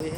sih.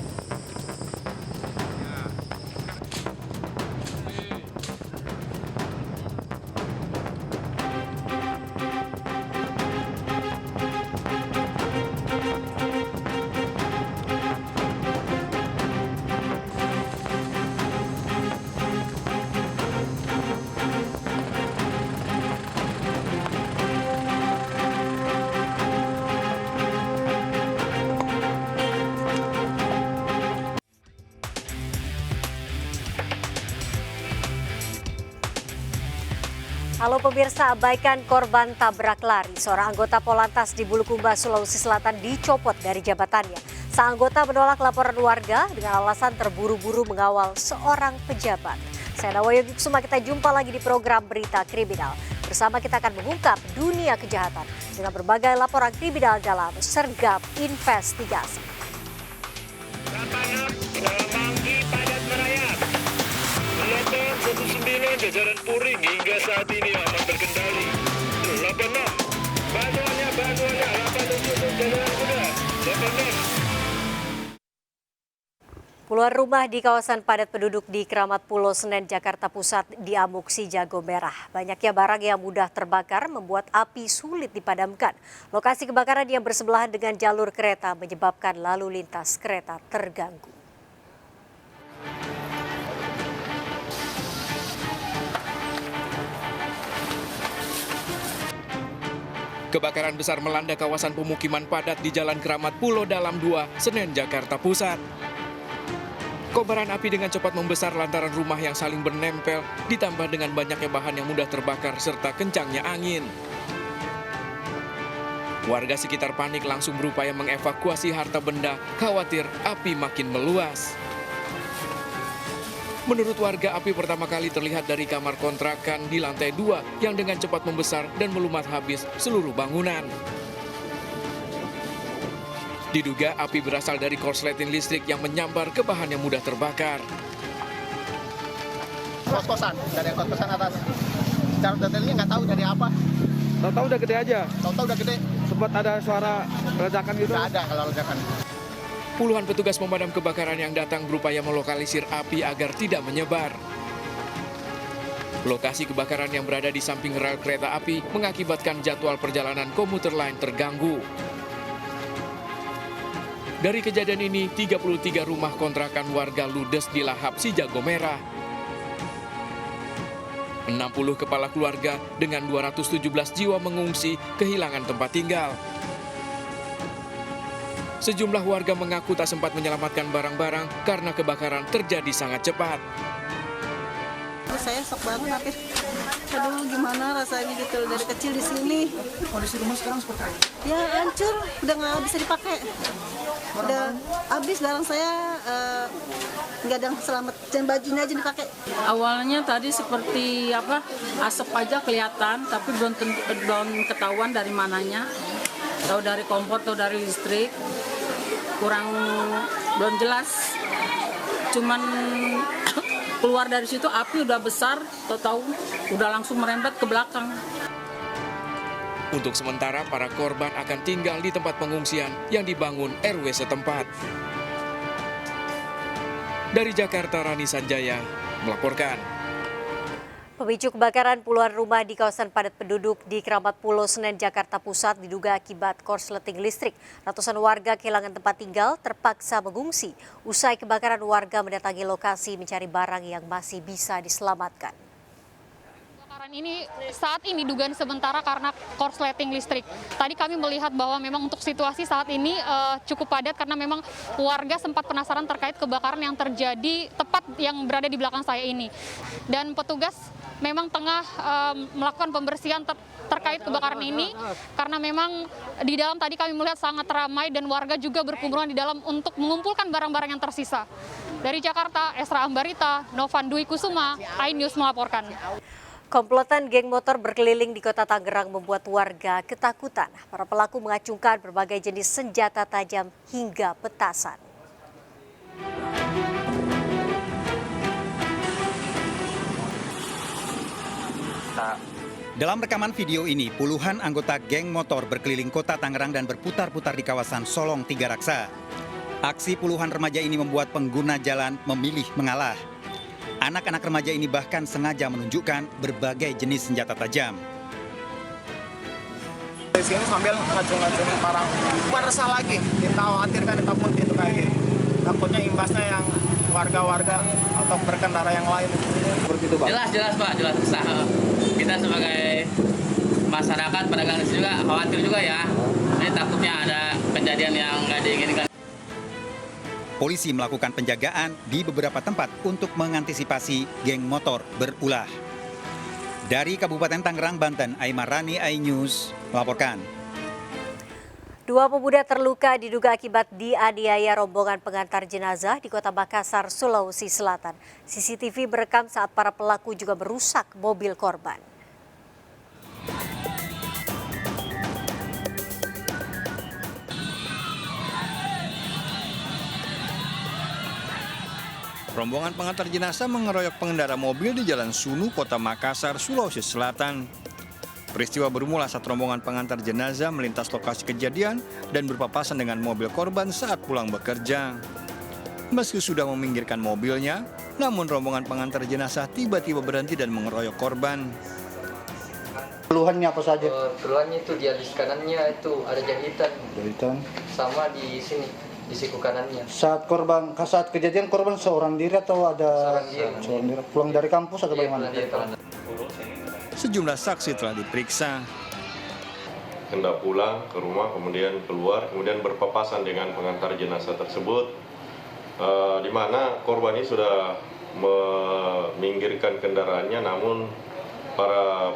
Halo pemirsa, abaikan korban tabrak lari. Seorang anggota Polantas di Bulukumba, Sulawesi Selatan dicopot dari jabatannya. Sang anggota menolak laporan warga dengan alasan terburu-buru mengawal seorang pejabat. Saya Nawayu Kusuma, kita jumpa lagi di program Berita Kriminal. Bersama kita akan mengungkap dunia kejahatan dengan berbagai laporan kriminal dalam Sergap Investigasi. Kelompok 19 jajaran Puring hingga saat ini aman terkendali. 86, bantuannya 87 jajaran kuda. 86. Puluhan rumah di kawasan padat penduduk di Keramat Pulau Senen, Jakarta Pusat diamuk si jago merah. Banyaknya barang yang mudah terbakar membuat api sulit dipadamkan. Lokasi kebakaran yang bersebelahan dengan jalur kereta menyebabkan lalu lintas kereta terganggu. Kebakaran besar melanda kawasan pemukiman padat di Jalan Keramat Pulau Dalam 2, Senen, Jakarta Pusat. Kobaran api dengan cepat membesar lantaran rumah yang saling bernempel, ditambah dengan banyaknya bahan yang mudah terbakar serta kencangnya angin. Warga sekitar panik langsung berupaya mengevakuasi harta benda, khawatir api makin meluas. Menurut warga, api pertama kali terlihat dari kamar kontrakan di lantai 2 yang dengan cepat membesar dan melumat habis seluruh bangunan. Diduga api berasal dari korsleting listrik yang menyambar ke bahan yang mudah terbakar. Kos-kosan, dari kos-kosan atas. Secara detailnya nggak tahu dari apa. Tahu udah gede aja. Tahu udah gede. Sempat ada suara ledakan gitu. Nggak ada kalau ledakan. Puluhan petugas pemadam kebakaran yang datang berupaya melokalisir api agar tidak menyebar. Lokasi kebakaran yang berada di samping rel kereta api mengakibatkan jadwal perjalanan komuter lain terganggu. Dari kejadian ini, 33 rumah kontrakan warga ludes dilahap si jago merah. 60 kepala keluarga dengan 217 jiwa mengungsi kehilangan tempat tinggal. Sejumlah warga mengaku tak sempat menyelamatkan barang-barang karena kebakaran terjadi sangat cepat. Saya shock banget, tapi aduh gimana rasanya gitu dari kecil di sini. Kondisi rumah sekarang seperti apa? Ya hancur, udah nggak bisa dipakai. Udah habis barang saya, nggak ada yang selamat dan bajunya aja dipakai. Awalnya tadi seperti asap aja kelihatan, tapi belum ketahuan dari mananya. Tahu dari kompor, tahu dari listrik, belum jelas. Cuman keluar dari situ api udah besar, tahu udah langsung merembet ke belakang. Untuk sementara, para korban akan tinggal di tempat pengungsian yang dibangun RW setempat. Dari Jakarta, Rani Sanjaya melaporkan. Pemicu kebakaran puluhan rumah di kawasan padat penduduk di Keramat Pulau Senen, Jakarta Pusat diduga akibat korsleting listrik. Ratusan warga kehilangan tempat tinggal terpaksa mengungsi. Usai kebakaran, warga mendatangi lokasi mencari barang yang masih bisa diselamatkan. Kebakaran ini saat ini dugaan sementara karena korsleting listrik. Tadi kami melihat bahwa memang untuk situasi saat ini cukup padat karena memang warga sempat penasaran terkait kebakaran yang terjadi tepat yang berada di belakang saya ini. Dan petugas memang tengah melakukan pembersihan terkait kebakaran ini karena memang di dalam tadi kami melihat sangat ramai dan warga juga berkumpul di dalam untuk mengumpulkan barang-barang yang tersisa. Dari Jakarta, Esra Ambarita, Novan Dwi Kusuma, iNews melaporkan. Komplotan geng motor berkeliling di kota Tangerang membuat warga ketakutan. Para pelaku mengacungkan berbagai jenis senjata tajam hingga petasan. Dalam rekaman video ini, puluhan anggota geng motor berkeliling kota Tangerang dan berputar-putar di kawasan Solong Tiga Raksa. Aksi puluhan remaja ini membuat pengguna jalan memilih mengalah. Anak-anak remaja ini bahkan sengaja menunjukkan berbagai jenis senjata tajam. Di sini sambil ngacung-ngacungin parang. Bukan resah lagi, kita khawatir kan kita pun itu kayak gini. Takutnya imbasnya yang warga-warga atau berkendara yang lain. Jelas Pak, jelas resah. Kita sebagai masyarakat pedagang juga khawatir juga ya. Ini takutnya ada kejadian yang nggak diinginkan. Polisi melakukan penjagaan di beberapa tempat untuk mengantisipasi geng motor berulah. Dari Kabupaten Tangerang, Banten, Aimar Rani, iNews melaporkan. 2 pemuda terluka diduga akibat dianiaya rombongan pengantar jenazah di Kota Makassar, Sulawesi Selatan. CCTV merekam saat para pelaku juga merusak mobil korban. Rombongan pengantar jenazah mengeroyok pengendara mobil di Jalan Sunu, Kota Makassar, Sulawesi Selatan. Peristiwa bermula saat rombongan pengantar jenazah melintas lokasi kejadian dan berpapasan dengan mobil korban saat pulang bekerja. Meski sudah meminggirkan mobilnya, namun rombongan pengantar jenazah tiba-tiba berhenti dan mengeroyok korban. Keluhannya apa saja? Keluhannya itu di alis kanannya itu ada jahitan. Jahitan. Sama di sini, di siku kanannya. Saat kejadian korban seorang diri atau ada seorang diri? Pulang dari kampus atau bagaimana? Sejumlah saksi telah diperiksa. Hendak pulang ke rumah, kemudian keluar, kemudian berpapasan dengan pengantar jenazah tersebut, di mana korban ini sudah meminggirkan kendaraannya, namun para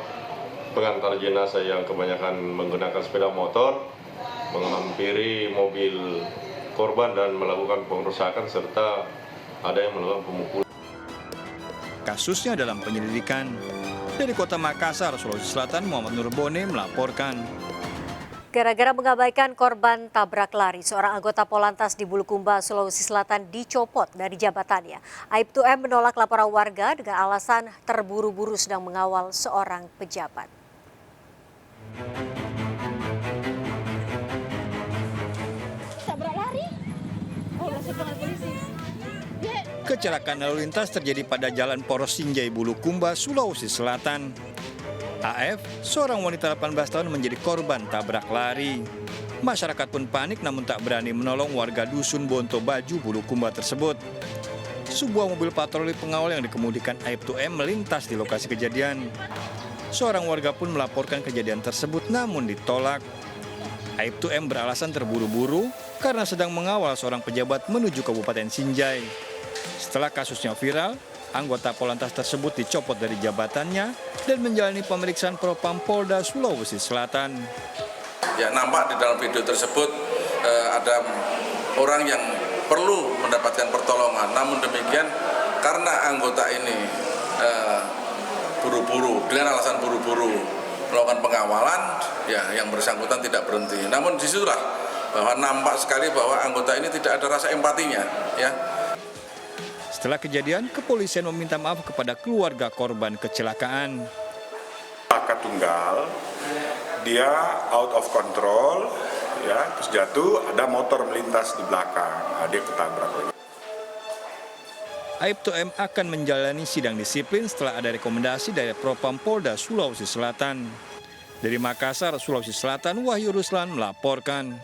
pengantar jenazah yang kebanyakan menggunakan sepeda motor menghampiri mobil korban dan melakukan pengerusakan serta ada yang melakukan pemukulan. Kasusnya dalam penyelidikan. Dari Kota Makassar, Sulawesi Selatan, Muhammad Nurbone melaporkan. Gara-gara mengabaikan korban tabrak lari, seorang anggota Polantas di Bulukumba, Sulawesi Selatan dicopot dari jabatannya. Aibtu M menolak laporan warga dengan alasan terburu-buru sedang mengawal seorang pejabat. Tabrak lari? Oh, langsung polisi. Kecelakaan lalu lintas terjadi pada Jalan Poros Sinjai Bulukumba, Sulawesi Selatan. AF, seorang wanita 18 tahun menjadi korban tabrak lari. Masyarakat pun panik namun tak berani menolong warga dusun Bonto Baju, Bulukumba tersebut. Sebuah mobil patroli pengawal yang dikemudikan Aibtu M melintas di lokasi kejadian. Seorang warga pun melaporkan kejadian tersebut namun ditolak. Aibtu M beralasan terburu-buru karena sedang mengawal seorang pejabat menuju Kabupaten Sinjai. Setelah kasusnya viral, anggota Polantas tersebut dicopot dari jabatannya dan menjalani pemeriksaan Propam Polda Sulawesi Selatan. Ya, nampak di dalam video tersebut ada orang yang perlu mendapatkan pertolongan. Namun demikian, karena anggota ini buru-buru, dengan alasan buru-buru melakukan pengawalan, ya yang bersangkutan tidak berhenti. Namun disitulah bahwa nampak sekali bahwa anggota ini tidak ada rasa empatinya, ya. Setelah kejadian, kepolisian meminta maaf kepada keluarga korban kecelakaan. Kakak tunggal, dia out of control, ya, terus jatuh, ada motor melintas di belakang, dia ketabrak. Aibtu M akan menjalani sidang disiplin setelah ada rekomendasi dari Propam Polda Sulawesi Selatan. Dari Makassar, Sulawesi Selatan, Wahyu Ruslan melaporkan.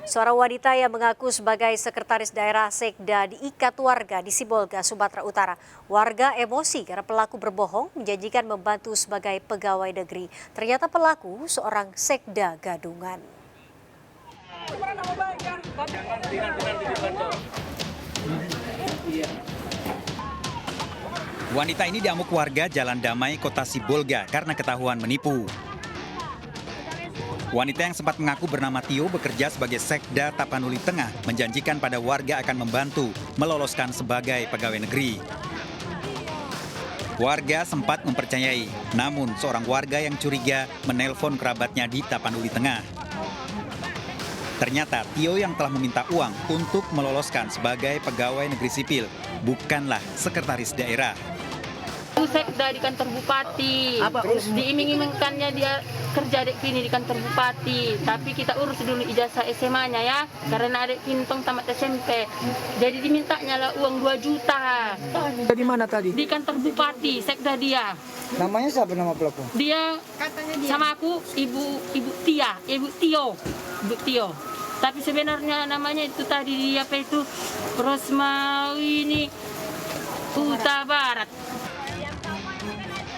Seorang wanita yang mengaku sebagai sekretaris daerah Sekda diikat warga di Sibolga, Sumatera Utara. Warga emosi karena pelaku berbohong menjanjikan membantu sebagai pegawai negeri. Ternyata pelaku seorang Sekda gadungan. Wanita ini diamuk warga Jalan Damai, Kota Sibolga karena ketahuan menipu. Wanita yang sempat mengaku bernama Tio bekerja sebagai Sekda Tapanuli Tengah menjanjikan pada warga akan membantu meloloskan sebagai pegawai negeri. Warga sempat mempercayai, namun seorang warga yang curiga menelpon kerabatnya di Tapanuli Tengah. Ternyata Tio yang telah meminta uang untuk meloloskan sebagai pegawai negeri sipil, bukanlah sekretaris daerah. Itu sekda di kantor bupati. Diiming-imingkannya dia kerja adik Vini di kantor bupati. Tapi kita urus dulu ijazah SMA-nya ya. Karena adik Vini tamat SMP. Jadi dimintanya lah uang 2 juta. Di mana tadi? Di kantor bupati, sekda dia. Namanya siapa nama pelaku? Dia sama aku Ibu Tio. Tapi sebenarnya namanya itu tadi apa itu Rosmawini Huta Barat.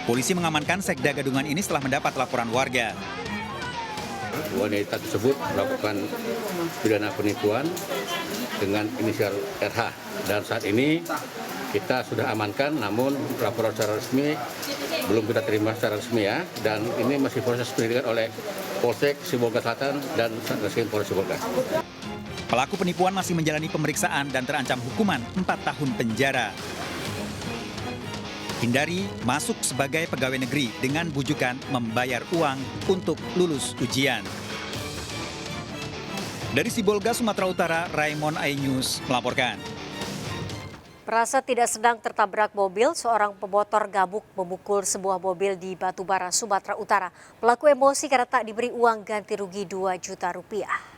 Polisi mengamankan sekda gadungan ini setelah mendapat laporan warga. Wanita tersebut melakukan pidana penipuan dengan inisial RH. Dan saat ini kita sudah amankan, namun laporan secara resmi belum kita terima secara resmi ya. Dan ini masih proses penyelidikan oleh Polsek Sibolga Selatan dan Satreskrim Polres Sibolga. Pelaku penipuan masih menjalani pemeriksaan dan terancam hukuman 4 tahun penjara. Hindari masuk sebagai pegawai negeri dengan bujukan membayar uang untuk lulus ujian. Dari Sibolga, Sumatera Utara, Raymond iNews melaporkan. Merasa tidak sedang tertabrak mobil, seorang pemotor gabuk memukul sebuah mobil di Batubara, Sumatera Utara. Pelaku emosi karena tak diberi uang ganti rugi 2 juta rupiah.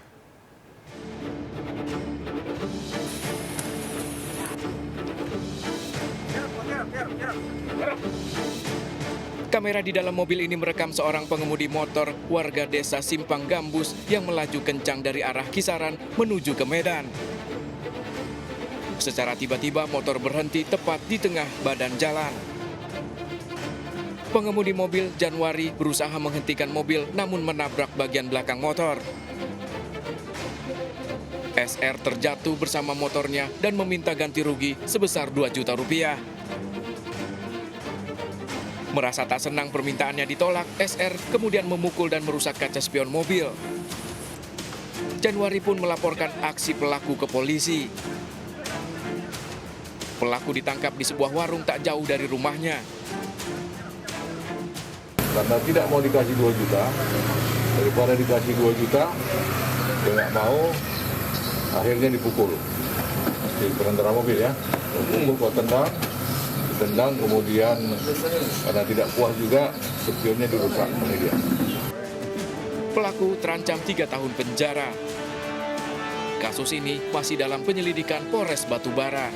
Kamera di dalam mobil ini merekam seorang pengemudi motor warga desa Simpang Gambus yang melaju kencang dari arah Kisaran menuju ke Medan. Secara tiba-tiba motor berhenti tepat di tengah badan jalan. Pengemudi mobil Januari berusaha menghentikan mobil namun menabrak bagian belakang motor. SR terjatuh bersama motornya dan meminta ganti rugi sebesar 2 juta rupiah. Merasa tak senang permintaannya ditolak, SR kemudian memukul dan merusak kaca spion mobil. Januari pun melaporkan aksi pelaku ke polisi. Pelaku ditangkap di sebuah warung tak jauh dari rumahnya. Karena tidak mau dikasih 2 juta, daripada dikasih 2 juta, dia nggak mau, akhirnya dipukul. Di pengendara mobil ya, dipukul, kau tendang, kemudian karena tidak puas juga, spionnya dirusak oleh dia. Pelaku terancam 3 tahun penjara. Kasus ini masih dalam penyelidikan Polres Batubara.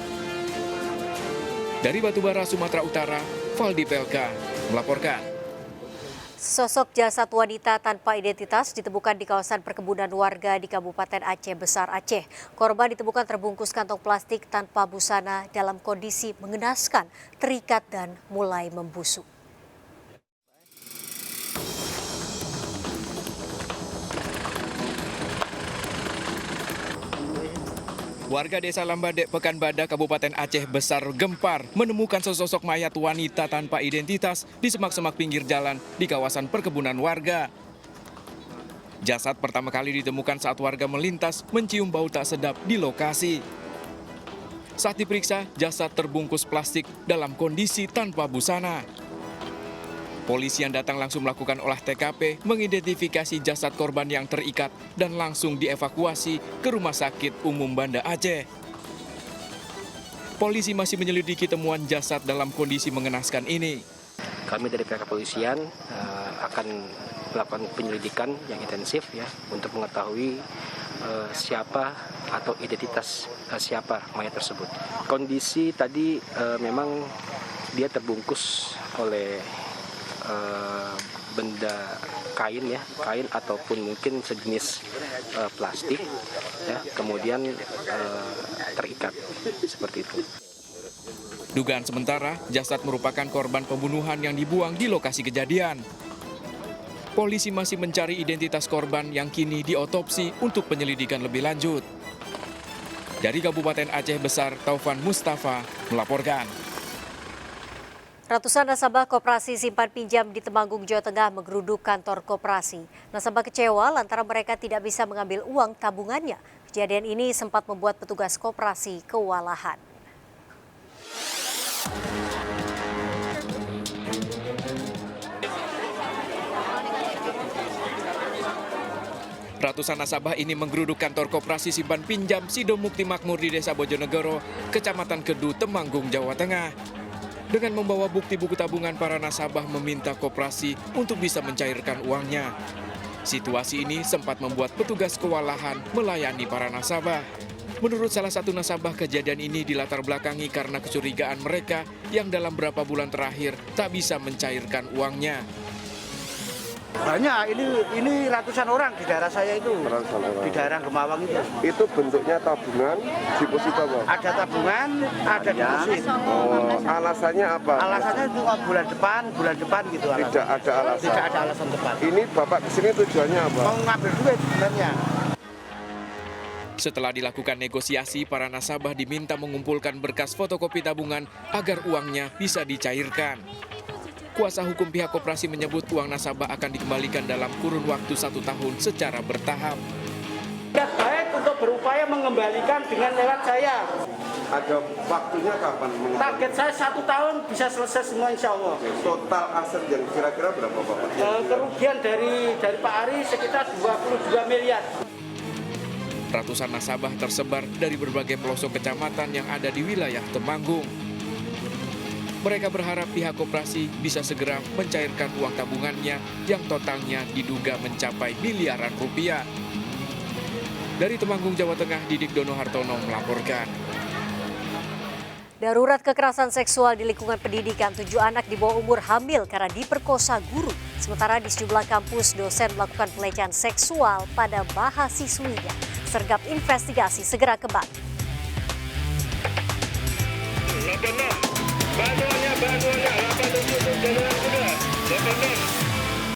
Dari Batubara, Sumatera Utara, Valdi Pelka melaporkan. Sosok jasad wanita tanpa identitas ditemukan di kawasan perkebunan warga di Kabupaten Aceh Besar, Aceh. Korban ditemukan terbungkus kantong plastik tanpa busana dalam kondisi mengenaskan, terikat dan mulai membusuk. Warga desa Lambadek, Pekanbadak, Kabupaten Aceh Besar gempar menemukan sesosok mayat wanita tanpa identitas di semak-semak pinggir jalan di kawasan perkebunan warga. Jasad pertama kali ditemukan saat warga melintas mencium bau tak sedap di lokasi. Saat diperiksa, jasad terbungkus plastik dalam kondisi tanpa busana. Polisi yang datang langsung melakukan olah TKP, mengidentifikasi jasad korban yang terikat dan langsung dievakuasi ke Rumah Sakit Umum Banda Aceh. Polisi masih menyelidiki temuan jasad dalam kondisi mengenaskan ini. Kami dari pihak kepolisian akan melakukan penyelidikan yang intensif ya untuk mengetahui siapa atau identitas siapa mayat tersebut. Kondisi tadi memang dia terbungkus oleh benda kain ya, kain ataupun mungkin sejenis plastik ya, kemudian terikat seperti itu. Dugaan sementara, jasad merupakan korban pembunuhan yang dibuang di lokasi kejadian. Polisi masih mencari identitas korban yang kini diotopsi untuk penyelidikan lebih lanjut. Dari Kabupaten Aceh Besar, Taufan Mustafa melaporkan. Ratusan nasabah koperasi simpan pinjam di Temanggung, Jawa Tengah menggeruduk kantor koperasi. Nasabah kecewa lantaran mereka tidak bisa mengambil uang tabungannya. Kejadian ini sempat membuat petugas koperasi kewalahan. Ratusan nasabah ini menggeruduk kantor koperasi simpan pinjam Sido Mukti Makmur di Desa Bojonegoro, Kecamatan Kedu, Temanggung, Jawa Tengah. Dengan membawa bukti buku tabungan, para nasabah meminta koperasi untuk bisa mencairkan uangnya. Situasi ini sempat membuat petugas kewalahan melayani para nasabah. Menurut salah satu nasabah, kejadian ini dilatar belakangi karena kecurigaan mereka yang dalam beberapa bulan terakhir tak bisa mencairkan uangnya. Banyak, ini ratusan orang di daerah saya itu, di daerah Gemawang itu. Itu bentuknya tabungan, deposit apa? Ada tabungan, ada deposit. Oh, alasannya apa? Alasannya itu bulan depan gitu. Alasannya. Tidak ada alasan? Tidak ada alasan tepat. Ini Bapak kesini tujuannya apa? Mau ngambil duit sebenarnya. Setelah dilakukan negosiasi, para nasabah diminta mengumpulkan berkas fotokopi tabungan agar uangnya bisa dicairkan. Kuasa hukum pihak koperasi menyebut uang nasabah akan dikembalikan dalam kurun waktu 1 tahun secara bertahap. Tidak baik untuk berupaya mengembalikan dengan lewat saya. Ada waktunya kapan? Target saya 1 tahun bisa selesai semua insya Allah. Total aset yang kira-kira berapa Bapak? Kerugian dari Pak Ari sekitar 22 miliar. Ratusan nasabah tersebar dari berbagai pelosok kecamatan yang ada di wilayah Temanggung. Mereka berharap pihak koperasi bisa segera mencairkan uang tabungannya yang totalnya diduga mencapai miliaran rupiah. Dari Temanggung, Jawa Tengah, Didik Dono Hartono melaporkan. Darurat kekerasan seksual di lingkungan pendidikan, 7 anak di bawah umur hamil karena diperkosa guru. Sementara di sejumlah kampus, dosen melakukan pelecehan seksual pada mahasiswinya. Sergap investigasi segera kembali. Bantuannya 87 jalan kuda.